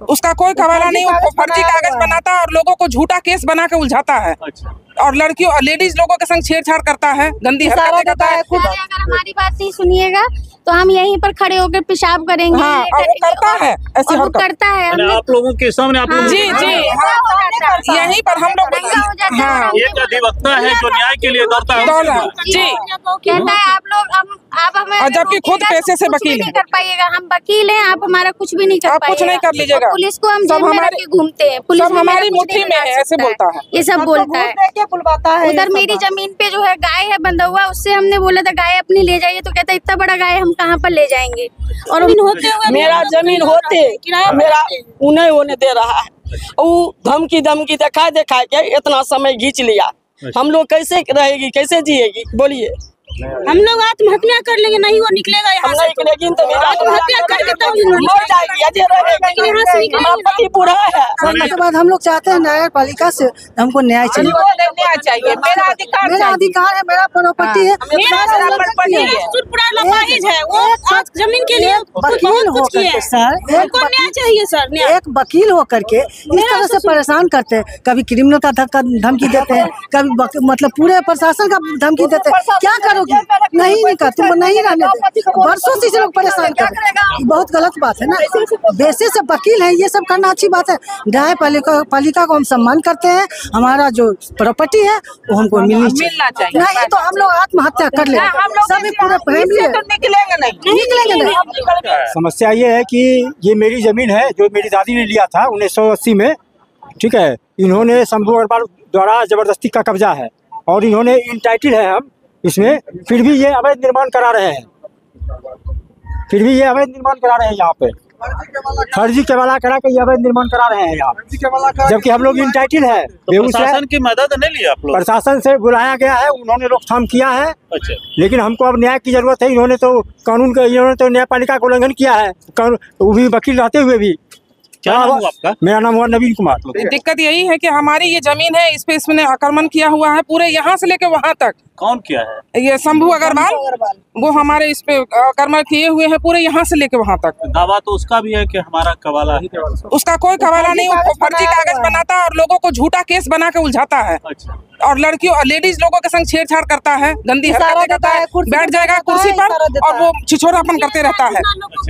उसका कोई कवाला नहीं, वो फर्जी कागज बनाता है और लोगों को झूठा केस बना के उलझाता है और लड़कियों लेडीज लोगों के संग छेड़छाड़ करता है, गंदी हरकतें करता है। अगर हमारी बात नहीं सुनिएगा तो हम यहीं पर खड़े होकर पेशाब करेंगे। हाँ, और वो करता है ऐसी हरकत करता है आप लोगों के सामने। आप लोग जी यहीं पर हम लोग एक अधिवक्ता है जो न्याय के लिए दौड़ता है जी, कहता है आप लोग आप हमें, जबकि खुद पैसे से वकील नहीं कर पाइएगा, हम वकील हैं, आप हमारा कुछ भी नहीं कर पाइएगा, कुछ नहीं कर लीजिएगा। पुलिस को हम जेब में रख के घूमते हैं, पुलिस हमारी मुट्ठी में है, ऐसे बोलता है, ये सब बोलता है। उधर मेरी जमीन पे जो है गाय है बंधा हुआ, उससे हमने बोला था गाय अपनी ले जाइए, तो कहता इतना बड़ा गाय हम कहाँ पर ले जाएंगे। और मेरा जमीन होते मेरा उन्हें होने दे रहा है, वो धमकी दिखा के इतना समय खींच लिया। हम लोग कैसे रहेगी, कैसे जिएगी बोलिए। हम लोग आत्महत्या कर लेंगे, नहीं वो निकलेगा यहाँ से, आत्महत्या करके तब मर जाएगी। पति बूढ़ा है। के बाद हम लोग चाहते हैं न्याय पालिका से हमको न्याय चाहिए। मेरा अधिकार है, मेरा प्रॉपर्टी है, जमीन के लिए वकील होकर के सर न्याय चाहिए सर। एक वकील होकर के इस तरह से परेशान करते हैं, कभी क्रिमिनल का धमकी देते हैं, कभी मतलब पूरे प्रशासन का धमकी देते हैं। क्या करोगी? नहीं कर, तुम नहीं रहने दे। वर्षों से लोग परेशान कर रहे हैं, बहुत गलत बात है ना। वैसे से वकील है, ये सब करना अच्छी बात है। न्याय पालिका को हम सम्मान करते हैं, हमारा जो प्रॉपर्टी है वो हमको मिलनी चाहिए। नहीं तो हम लोग आत्महत्या कर लेंगे, सभी पूरे फैमिली निकलेंगे नहीं। समस्या ये है कि ये मेरी जमीन है जो मेरी दादी ने लिया था 1980 में, ठीक है। इन्होंने शंभू अग्रवाल द्वारा जबरदस्ती का कब्जा है और इन्होंने इंटाइटल है हम इसमें, फिर भी ये अवैध निर्माण करा रहे हैं, यहाँ पे फर्जी केवाला करा के अवैध निर्माण करा रहे हैं यहाँ, जबकि हम लोग इंटाइटल है। प्रशासन की मदद नहीं लिया आप लोग? प्रशासन से बुलाया गया है, उन्होंने रोकथाम किया है। अच्छा। लेकिन हमको अब न्याय की जरूरत है। इन्होंने तो कानून का, इन्होंने तो न्यायपालिका का उल्लंघन किया है, वो भी वकील रहते हुए भी। क्या नाम हुआ आपका? मेरा नाम हुआ नवीन कुमार। दिक्कत यही है कि हमारी ये जमीन है, इस पे इसने आक्रमण किया हुआ है पूरे यहाँ से लेके वहाँ तक। कौन किया है? ये शंभू अग्रवाल, वो हमारे इस पे आक्रमण किए हुए हैं पूरे यहाँ से लेके वहाँ तक। दावा तो उसका भी है कि हमारा कवाला है। उसका कोई कवाला नहीं, वो फर्जी कागज बनाता है और लोगों को झूठा केस बना के उलझाता है और लड़कियों लेडीज लोगों के संग छेड़छाड़ करता है, गंदी हरकतें करता है, बैठ जाएगा कुर्सी पर और वो छिछोरापन करते रहता है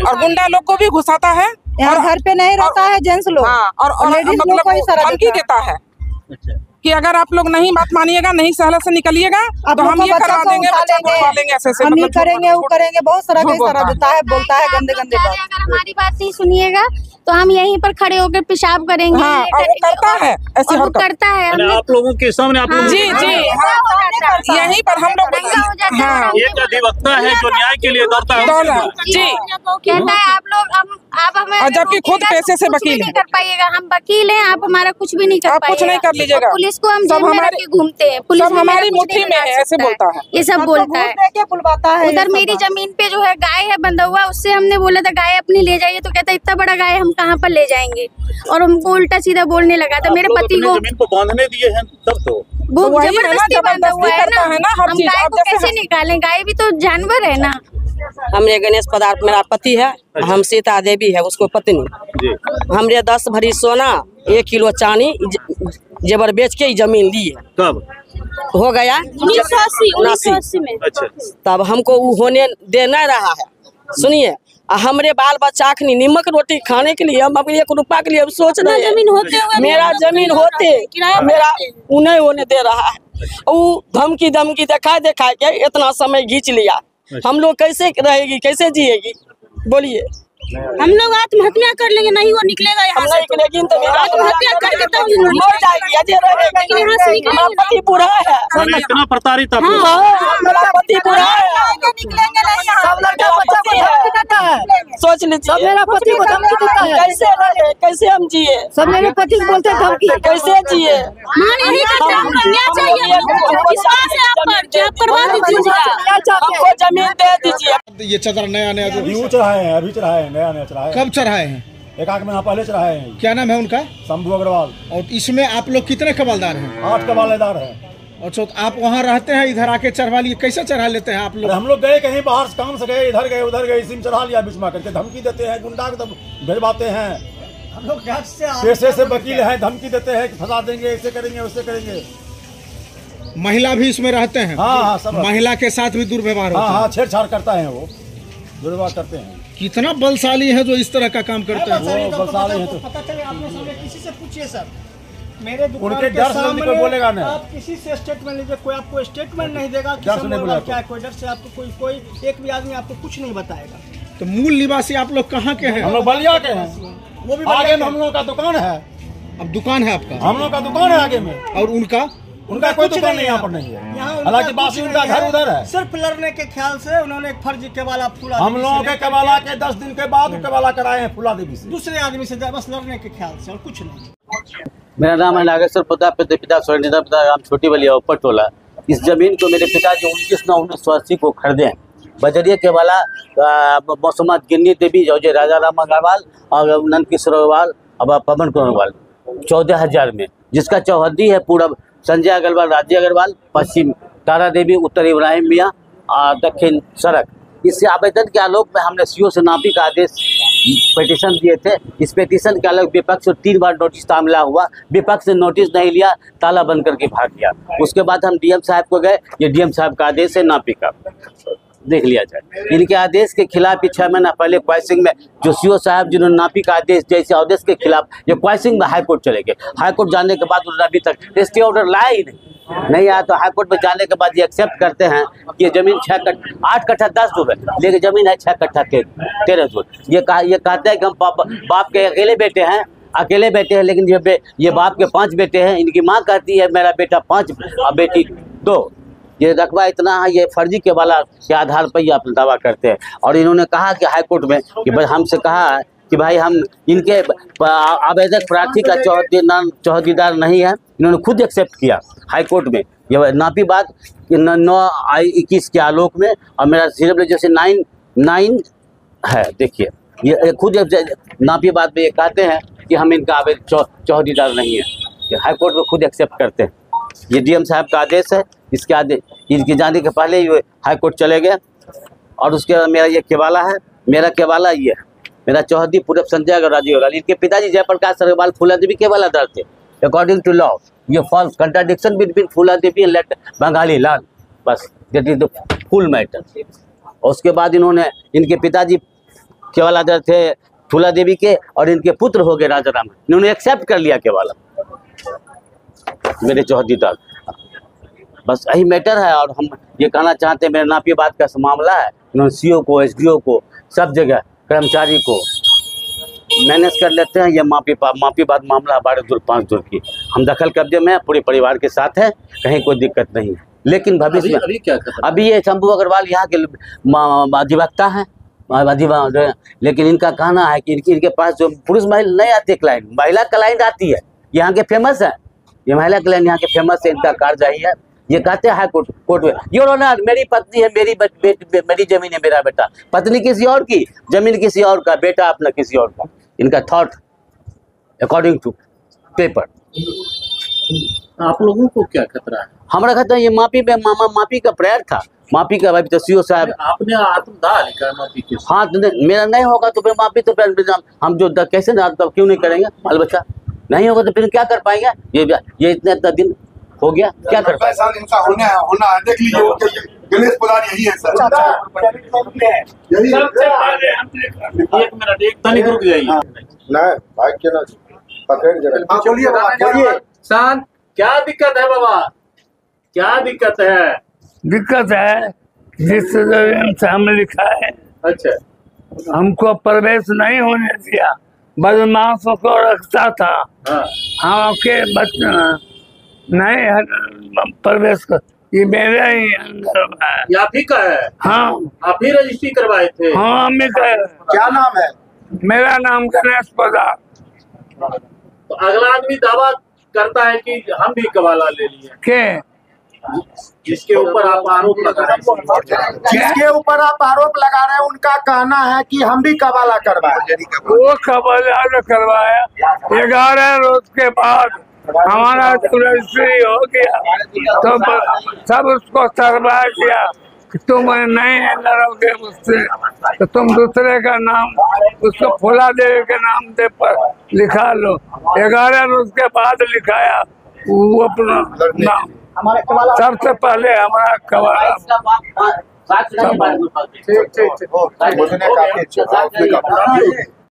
और गुंडा लोग को भी घुसाता है और घर पे नहीं रहता है जेंट्स लोग। और मतलब धमकी देता है कि अगर आप लोग नहीं बात मानिएगा, नहीं सहला से निकलिएगा तो हम ये करा देंगे, बच्चा को उठा लेंगे, ऐसे हम ये करेंगे, वो करेंगे, बहुत सारा देता है, बोलता है गंदे बात। अगर हमारी बात नहीं सुनिएगा तो हम यहीं पर खड़े होकर पेशाब करेंगे। हाँ, और वो करता है ऐसी हरकत करता है आप लोगों के सामने। आप लोग जी यहीं पर हम लोग एक अधिवक्ता है जो न्याय के लिए दौड़ता है जी, कहता है आप लोग आप हमें, जबकि खुद पैसे से वकील नहीं कर पाइएगा, हम वकील हैं, आप हमारा कुछ भी नहीं कर पाइएगा, कुछ नहीं कर लीजिएगा। पुलिस को हम जेब में रख के घूमते हैं, पुलिस हमारी मुट्ठी में है, ऐसे बोलता है, ये सब बोलता है। उधर मेरी जमीन पे जो है गाय है बंधा हुआ, उससे हमने बोला था गाय अपनी ले जाइए, तो कहता इतना बड़ा गाय हम कहाँ पर ले जाएंगे। और हमको उल्टा सीधा बोलने लगा था। मेरे पति को जमीन को बांधने दिए हैं तब तो वो जबरदस्ती बांधा हुआ है ना, हम गाय को कैसे निकालें? गाय भी तो जानवर है ना। हमरे गणेश पदार्थ मेरा पति है, हम सीता देवी है उसको पत्नी। हमरे 10 भरी सोना 1 किलो चांदी जेवर बेच के जमीन ली है। कब हो गया? 1980 में। अच्छा। तब हमको वो होने दे नहीं रहा है। सुनिए, हमरे बाल बच्चा अखनी नीमक रोटी खाने के लिए हम 1 रुपया के लिए सोच रहे हैं। मेरा जमीन होते मेरा उन्हें होने दे रहा है, वो धमकी दिखा के इतना समय खींच लिया। हम लोग कैसे रहेगी, कैसे जिएगी बोलिए। हम लोग आत्महत्या कर लेंगे, नहीं वो निकलेगा यहाँ से, आत्महत्या करके तब मर जाएगी। पति बूढ़ा है। इतना प्रताड़ित आप मेरा पति बूढ़ा है, सोच लीजिए। मेरा पति को धमकी देता है, कैसे रहे, कैसे हम जिए? सब मेरे पति को बोलते हैं धमकी, कैसे जिए? हमको जमीन दे दीजिए। ये चदर नया चढ़ाए हैं, अभी चढ़ाए हैं, नया चढ़ाए। कब चढ़ाए हैं? 1 महीना पहले चढ़ाए हैं। क्या नाम है उनका? शंभू अग्रवाल। और इसमें आप लोग कितने कबालदार हैं? 8 कबालेदार हैं। अच्छा, तो आप वहाँ रहते हैं, इधर आके चढ़वा लिए, कैसे चढ़ा लेते हैं आप लोग? हम लोग गए कहीं बाहर काम से, गए इधर गए उधर गए, इसी में चढ़ा लिया, बीच में करके धमकी देते हैं, गुंडा को भेजवाते हैं, हम लोग जज से पेशे से वकील हैं, धमकी देते हैं कि फंसा देंगे, ऐसे करेंगे वैसे करेंगे। महिला भी इसमें रहते हैं? हाँ, सब महिला के साथ भी दुर्व्यवहार होता है? हाँ, छेड़छाड़ करता है, वो दुर्व्यवहार करते हैं। कितना बलशाली है जो इस तरह का काम करते हैं? वो बलशाली है तो पता चले आपने सामने किसी से पूछिए सर, मेरे दुकान उनके के डर से सामने कोई बोलेगा नहीं। आप किसी से स्टेटमेंट लीजिए, कोई आपको स्टेटमेंट नहीं देगा कि डर से नहीं बोलेगा क्या है, कोई डर से आपको कोई एक भी आदमी आपको कुछ नहीं बताएगा। तो मूल निवासी आप लोग कहाँ के हैं? हम लोग बलिया के हैं, वो भी आगे में हम लोगों का दुकान है। अब दुकान है आपका? हम लोग का दुकान है आगे में। और उनका कोई दुकान नहीं, यहाँ पर नहीं है। हालांकि बासी उनका घर उधर है। सिर्फ लड़ने के ख्याल से उन्होंने एक फर्जी केवाला फूला, हम लोगों के केवाला के 10 दिन के बाद केवाला कराए हैं फूला देवी से, दूसरे आदमी से, बस लड़ने के ख्याल से और कुछ नहीं। मेरा नाम है नागेश्वर प्रताप, पिता स्वर्णिदा प्रताप, राम छोटी बलिया ऊपर टोला। इस जमीन को मेरे पिताजी 29/9/1980 को खरीदे हैं। बजरिया केवाला मौसमात गिन्नी देवी, जौजे राजा राम अग्रवाल और नंद किशोर अग्रवाल और पवन कुमार अग्रवाल 14,000 में, जिसका चौहद्दी है पूरब संजय अग्रवाल, राज्य अग्रवाल, पश्चिम तारा देवी, उत्तर इब्राहिम मियाँ और दक्षिण सड़क। इस आवेदन के आलोक में हमने सीओ से नापी का आदेश पिटीशन दिए थे। इस पिटीशन के आलोक विपक्ष को 3 बार नोटिस तामिला हुआ, विपक्ष ने नोटिस नहीं लिया, ताला बंद करके भाग गया। उसके बाद हम डीएम साहब को गए, ये डीएम साहब का आदेश है, नापी का देख लिया जाए। इनके आदेश के खिलाफ 6 महीना पहले क्वाइसिंग में जो सीओ साहब जिन्होंने नापी का आदेश जैसे आदेश के खिलाफ ये क्वाइसिंग में हाईकोर्ट चले गए। हाईकोर्ट जाने के बाद उन्होंने अभी तक स्टे ऑर्डर लाया ही नहीं आया। तो हाईकोर्ट में जाने के बाद ये एक्सेप्ट करते हैं कि ये जमीन 8 कट्ठा 10 धुर है, लेकिन जमीन है 6 कट्ठा 13 धुर। ये कहते हैं कि हम बाप के अकेले बेटे हैं, लेकिन ये बाप के 5 बेटे हैं। इनकी माँ कहती है मेरा बेटा 5 और बेटी 2। ये रकबा इतना है, ये फर्जी केवाला के आधार पर ये अपना दावा करते हैं। और इन्होंने कहा कि हाईकोर्ट में कि भाई हमसे कहा है कि भाई हम इनके आवेदक प्रार्थी का चौहदीदार नहीं है। इन्होंने खुद एक्सेप्ट किया हाईकोर्ट में। ये नापी बात 9/21 के आलोक में, और मेरा सीरियल जैसे 9 है, देखिए ये खुद नापी बात में ये कहते हैं कि हम इनका आवेदक चौहदीदार नहीं है। हाईकोर्ट में खुद एक्सेप्ट करते हैं। ये डीएम साहब का आदेश है। इसके आदेश इनके जाने के पहले ये हाईकोर्ट चले गए। और उसके बाद मेरा ये केवाला है, मेरा केवाला ये है, मेरा चौहद्दी पूरब संजय अगर राजीव अग्रवाल। इनके पिताजी जयप्रकाश अग्रवाल फूला देवी केवालादार थे अकॉर्डिंग टू लॉ। ये फॉल्स कंट्राडिक्शन बिटवीन फूला देवी एंड लेट बंगाली लाल, बस that is the full matter. और उसके बाद इनके पिताजी केवालादार थे फूला देवी के, और इनके पुत्र हो गए राजा राम। इन्होंने एक्सेप्ट कर लिया केवाला मेरे चौहद्दीदार। बस यही मैटर है। और हम ये कहना चाहते हैं, मेरे नापी बात का मामला है, इन्होंने सीओ को, एसडीओ को, सब जगह कर्मचारी को मैनेज कर लेते हैं। ये मापी बात मामला 12 दूर 5 दूर की। हम दखल कब्जे में पूरे परिवार के साथ हैं, कहीं कोई दिक्कत नहीं है। लेकिन भविष्य में अभी क्या अभी ये शंभू अग्रवाल यहाँ के अधिवक्ता हैं, लेकिन इनका कहना है कि इनके पास जो पुरुष महिला नहीं आती क्लाइंट, महिला क्लाइंट आती है, यहाँ के फेमस है। ये महिला क्लाइंट यहाँ के फेमस है, इनका कारजाई है। ये कहते हैं हाई कोर्ट में, योर ऑनर मेरी पत्नी है, मेरी जमीन है, मेरा बेटा। पत्नी किसी और की, जमीन किसी और का, बेटा अपना किसी और का। इनका थॉट अकॉर्डिंग टू पेपर। आप लोगों को क्या खतरा है? हमारा खतरा ये मापी का प्रेयर था। मापी का भाई सीओ साहब आपने आत्मदाह लिखा है मापी के? हाँ, मेरा नहीं होगा तो फिर मापी तो हम जो कैसे क्यों नहीं करेंगे? बाल बच्चा नहीं होगा तो फिर क्या कर पाएंगे? ये इतना दिन हो गया, क्या कर पाए? इनका होना देख लीजिए, गणेश पुजारी यही है सर। एक मिनट, एक तनिक रुक जाइए। शांत। क्या दिक्कत है बाबा, क्या दिक्कत है? दिक्कत है जिस सामने लिखा है, अच्छा, हमको प्रवेश नहीं होने दिया, बदमाशों को रखता था। आपके बच्चे नहीं प्रवेश कर, ये मेरा ही अंदर है। ये आप ही का है? हाँ, आप ही रजिस्ट्री करवाए थे? हाँ, हम ही का। क्या नाम है? मेरा नाम गणेश प्रताप। तो अगला आदमी दावा करता है कि हम भी कबाला ले लिए। के जिसके ऊपर आप आरोप लगा रहे हैं, जिसके ऊपर आप आरोप लगा रहे हैं, उनका कहना है कि हम भी कबाला करवाए। वो कबाला करवाया, 11 रोज के बाद हमारा रजिस्ट्री हो गया तो सब उसको सरबराह किया। कि तुम नहीं लड़ोगे मुझसे तो तुम दूसरे का नाम उसको फूला देवी के नाम से पर लिखा लो। 11 उसके बाद लिखाया वो अपना नाम। सबसे पहले हमारा कवाला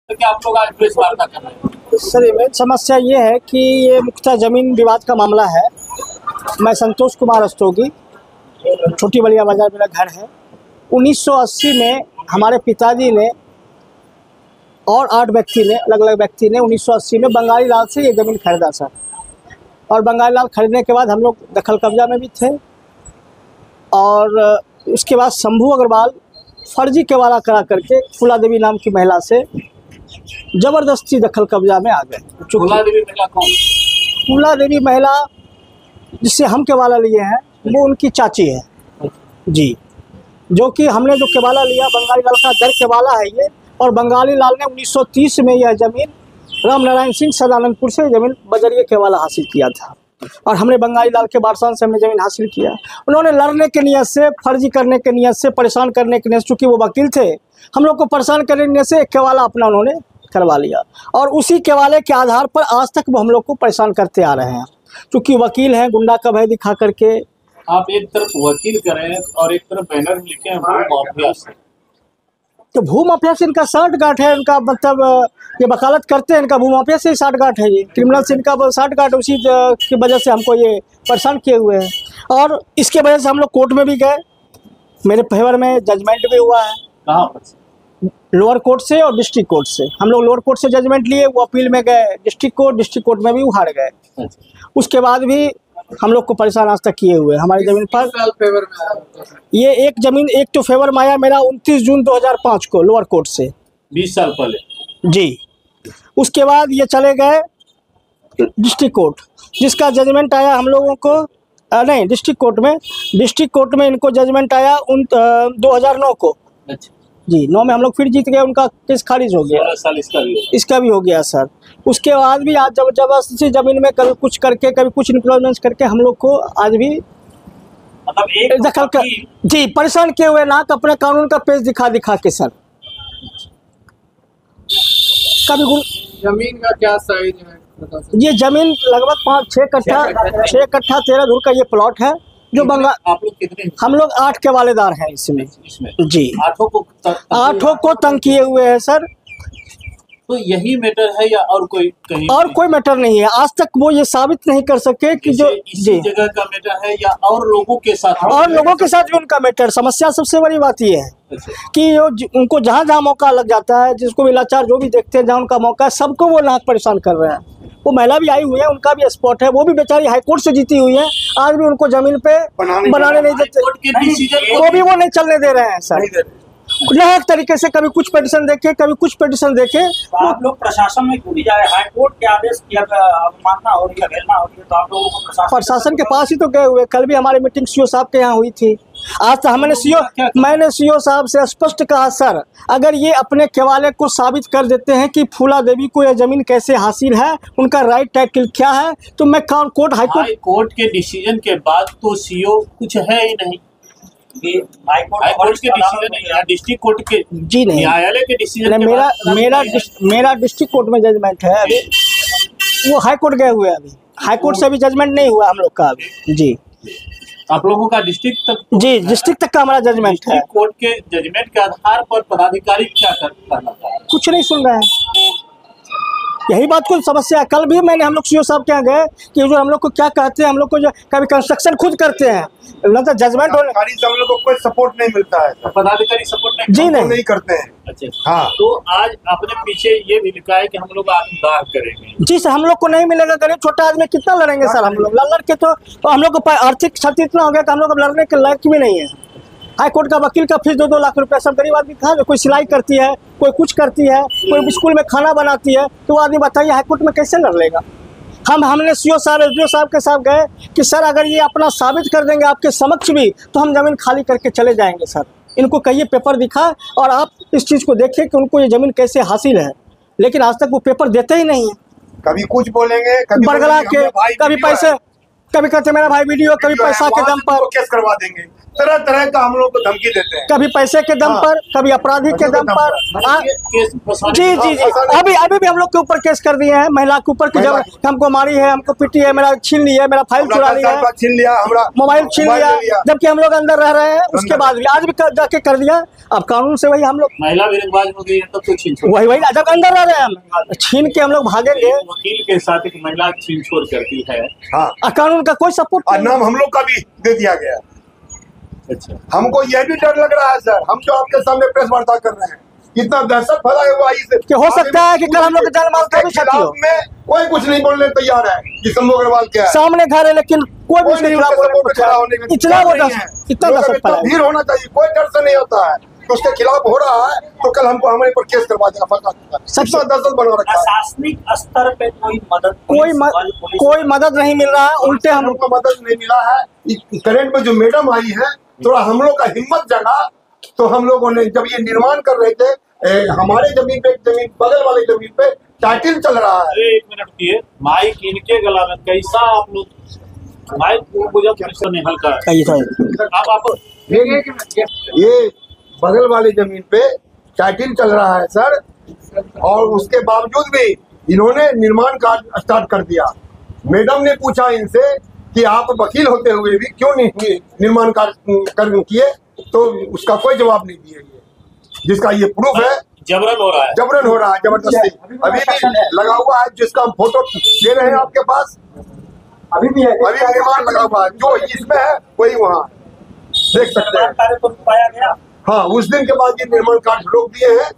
क्या आप लोग आज प्रेस वार्ता कर रहे हैं? सर मेन समस्या ये है कि ये मुख्यतः जमीन विवाद का मामला है। मैं संतोष कुमार रस्तोगी, छोटी बलिया बाजार मेरा घर है। 1980 में हमारे पिताजी ने और 8 व्यक्ति ने अलग अलग व्यक्ति ने 1980 में बंगाली लाल से ये ज़मीन खरीदा सर। और बंगाली लाल खरीदने के बाद हम लोग दखल कब्जा में भी थे और उसके बाद शंभू अग्रवाल फर्जी केवाला करा करके फूला देवी नाम की महिला से ज़बरदस्ती दखल कब्जा में आ गए। फूला देवी महिला कौन? फूला देवी महिला जिससे हम केवाला लिए हैं वो उनकी चाची है जी, जो कि हमने जो केवाला लिया बंगाली लाल का दर केवाला है ये। और बंगाली लाल ने 1930 में यह ज़मीन रामनारायण सिंह सदानंदपुर से ज़मीन बजरिया केवाला हासिल किया था और हमने बंगाली लाल के वारसान से हमने ज़मीन हासिल किया। उन्होंने लड़ने के नियत से, फर्जी करने के नियत से, परेशान करने के नियत से, चूँकि वो वकील थे, हम लोग को परेशान करने के नियत से एक केवाला अपना उन्होंने करवा लिया और उसी केवाले के आधार पर आज तक वो हम लोग को परेशान करते आ रहे हैं। चूँकि वकील हैं, गुंडा का भय दिखा करके। आप एक तरफ वकील करें और एक तरफ बैनर लिखे हैं माफिया से, तो भू माफिया से इनका साठगांठ है। इनका मतलब ये वकालत करते हैं, इनका भू माफिया से साठगांठ है। ये क्रिमिनल से इनका साठगांठ, उसी की वजह से हमको ये परेशान किए हुए हैं और इसके वजह से हम लोग कोर्ट में भी गए। मेरे फेवर में जजमेंट भी हुआ है। कहाँ पर? लोअर कोर्ट से और डिस्ट्रिक्ट कोर्ट से। हम लोग लोअर कोर्ट से जजमेंट लिए, वो अपील में गए डिस्ट्रिक्ट कोर्ट में भी हार गए। उसके बाद भी हम लोग को परेशान आज तक किए हुए हमारी ज़मीन पर। फेवर में ये एक ज़मीन एक तो फेवर में आया मेरा 29 जून 2005 को लोअर कोर्ट से, 20 साल पहले जी। उसके बाद ये चले गए डिस्ट्रिक्ट कोर्ट, जिसका जजमेंट आया हम लोगों को नहीं डिस्ट्रिक्ट कोर्ट में इनको जजमेंट आया 2009 को। अच्छा जी, 9 में हम लोग फिर जीत गए, उनका केस खारिज हो गया। 16 साल इसका भी हो गया सर। उसके बाद भी आज जबरदस्ती ज़मीन में कभी कुछ करके, कभी कुछ इन्फ्लुएंस करके हम लोग को आज भी मतलब एक दखल कर जी परेशान किए हुए ना, अपने कानून का पेज दिखा के सर। कभी जमीन का क्या साइज है? ये जमीन लगभग 5-6 कट्ठा 13 धुर का ये प्लॉट है जो आप लोग कितने? हम लोग 8 के वालेदार हैं इसमें जी। 8 को तंग किए हुए हैं सर। तो यही मैटर है या और कोई कहीं? और कोई मैटर नहीं है। आज तक वो ये साबित नहीं कर सके कि जो इसी जगह का मैटर है या और लोगों के साथ? और लोगों के साथ भी उनका मैटर। समस्या सबसे बड़ी बात ये है कि उनको जहाँ जहाँ मौका लग जाता है, जिसको भी लाचार जो भी देखते हैं, जहाँ उनका मौका है, सबको वो नाक परेशान कर रहे हैं। वो महिला भी आई हुई है, उनका भी स्पॉट है, वो भी बेचारी हाईकोर्ट से जीती हुई है, आज भी उनको जमीन पे बनाने नहीं देते, वो भी वो नहीं चलने दे रहे हैं सर। एक तरीके से कभी कुछ पिटीशन देके, कभी कुछ पिटीशन देके। आप लोग प्रशासन में क्यों नहीं जा रहे? हाईकोर्ट के आदेश की अवमानना हो रही है, अवहेलना हो रही है, तो आप लोगों को प्रशासन के पास ही तो गए हुए। कल भी हमारी मीटिंग सीओ साहब के यहाँ हुई थी। आज तो मैंने सीओ साहब से स्पष्ट कहा, सर अगर ये अपने केवाले को साबित कर देते हैं कि फूला देवी को यह जमीन कैसे हासिल है, उनका राइट टाइटल क्या है, तो मैं हाईकोर्ट के डिसीजन के बाद तो सीओ कुछ है ही नहीं। हाईकोर्ट के डिसीजन या डिस्ट्रिक्ट कोर्ट के जी नहीं, न्यायालय के डिसीजन। मेरा डिस्ट्रिक्ट कोर्ट में जजमेंट है अभी, वो हाई कोर्ट गए हुए अभी। हाई कोर्ट से अभी जजमेंट नहीं हुआ हम लोग का अभी जी। आप लोगों का डिस्ट्रिक्ट तक? जी, डिस्ट्रिक्ट तक का हमारा जजमेंट है। कोर्ट के जजमेंट के आधार पर पदाधिकारी क्या करना है? कुछ नहीं सुन रहे हैं। यही बात को समस्या है। कल भी मैंने हम लोग सीओ साहब के यहाँ गए कि जो हम लोग को क्या कहते हैं, हम लोग को जो कभी कंस्ट्रक्शन खुद करते हैं ना, तो जजमेंट हो हम लोग को कोई सपोर्ट नहीं मिलता है। पदाधिकारी सपोर्ट जी नहीं करते हैं। अच्छा हाँ, तो आज अपने पीछे ये भी लिखा है कि हम लोग आत्मदाह करेंगे। जी सर, हम लोग को नहीं मिलेगा। गरीब छोटा आदमी कितना लड़ेंगे सर? हम लोग लड़ के तो हम लोग को आर्थिक क्षति इतना हो गया कि हम लोग अब लड़ने के लायक भी नहीं है। हाई कोर्ट का वकील का फीस 2-2 लाख रुपया सब गरीब आदमी कहाँ? कोई सिलाई करती है, कोई कुछ करती है, कोई स्कूल में खाना बनाती है, तो वो आदमी बताइए हाई कोर्ट में कैसे लड़ लेगा? हमने सीओ साहब एसडीओ साहब के साथ गए कि सर अगर ये अपना साबित कर देंगे आपके समक्ष भी, तो हम ज़मीन खाली करके चले जाएंगे सर। इनको कहिए पेपर दिखा और आप इस चीज़ को देखिए कि उनको ये ज़मीन कैसे हासिल है। लेकिन आज तक वो पेपर देते ही नहीं है। कभी कुछ बोलेंगे, कभी बरगला के, कभी पैसे, कभी कहते मेरा भाई वीडियो, कभी पैसा के दम पर केस करवा देंगे। तरह तरह का हम लोग को धमकी देते हैं, कभी पैसे के दम पर, कभी अपराधी के दम पर। जी जी जी, अभी भी हम लोग के ऊपर केस कर दिए हैं, महिला के ऊपर, जब हमको मारी है, हमको पीटी है, मेरा छीन लिया है, मेरा फाइल चुरा लिया है, छीन लिया, हमारा मोबाइल छीन लिया, जबकि हम लोग अंदर रह रहे हैं। उसके बाद भी आज भी जाके कर दिया। अब कानून से वही हम लोग महिला विरोधवाद हो गई है तब तो छीन छोड़, वही जब अंदर रह रहे हैं हम, छीन के हम लोग भागेंगे। वकील के साथ एक महिला छीन छोड़ करती है। हाँ, कानून का कोई सपोर्ट, नाम हम लोग का भी दे दिया गया। अच्छा, हमको यह भी डर लग रहा है सर, हम जो आपके सामने प्रेस वार्ता कर रहे हैं, इतना दहशत फैलाया हुआ है कि हो सकता है कि कल हम लोग जान माल का भी क्षति हो। में कोई कुछ नहीं बोलने तैयार है कि शंभू अग्रवाल क्या है, सामने घर है, लेकिन कोई भी नहीं खड़ा होने का इतना भीड़ होना चाहिए, कोई डर से नहीं होता है। तो उसके खिलाफ हो रहा है तो कल हमको हमारे पर केस करवा देगा, सबसे दहशत बना रखा है। प्रशासनिक स्तर पे कोई मदद नहीं मिल रहा है, उल्टे हम लोग को मदद नहीं मिला है। करंट में जो मैडम आई है, थोड़ा हम लोग का हिम्मत जगा, तो हम लोगों ने जब ये निर्माण कर रहे थे, हमारे जमीन पे, जमीन बगल वाले जमीन पे टाइटिल चल रहा है। एक मिनट की माइक इनके गला में कैसा आप लोग माइक मुझे नहीं हल्का अब आप ये बगल वाली जमीन पे टाइटिल चल रहा है सर, और उसके बावजूद भी इन्होंने निर्माण कार्य स्टार्ट कर दिया। मैडम ने पूछा इनसे कि आप वकील होते हुए भी क्यों नहीं निर्माण कार्य किए, तो उसका कोई जवाब नहीं दिया, जिसका ये प्रूफ है। जबरन हो रहा है, जबरन हो रहा है, जबरदस्ती अभी भी लगा हुआ है, जिसका हम फोटो दे रहे हैं आपके पास, अभी भी है, अभी निर्माण लगा हुआ है, जो इसमें है वही वहाँ देख सकते हैं। पाया गया। हाँ, उस दिन के बाद ये निर्माण कार्य रोक दिए हैं।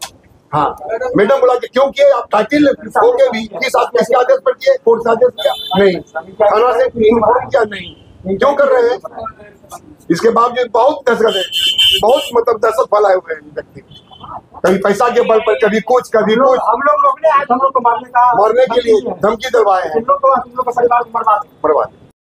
हाँ, मैडम बोला कि क्यों किए आप टाइटिल हो के भी, किस आदेश पर किए, कोर्ट से आदेश किया नहीं, थाना से इन्फॉर्म किया नहीं, क्यों कर रहे हैं? इसके बावजूद बहुत दहशत है, बहुत मतलब दहशत फैलाए हुए हैं व्यक्ति, कभी पैसा के बल पर, कभी कुछ हम लोग को मारने के लिए धमकी दिलवाए हैं, बर्बाद।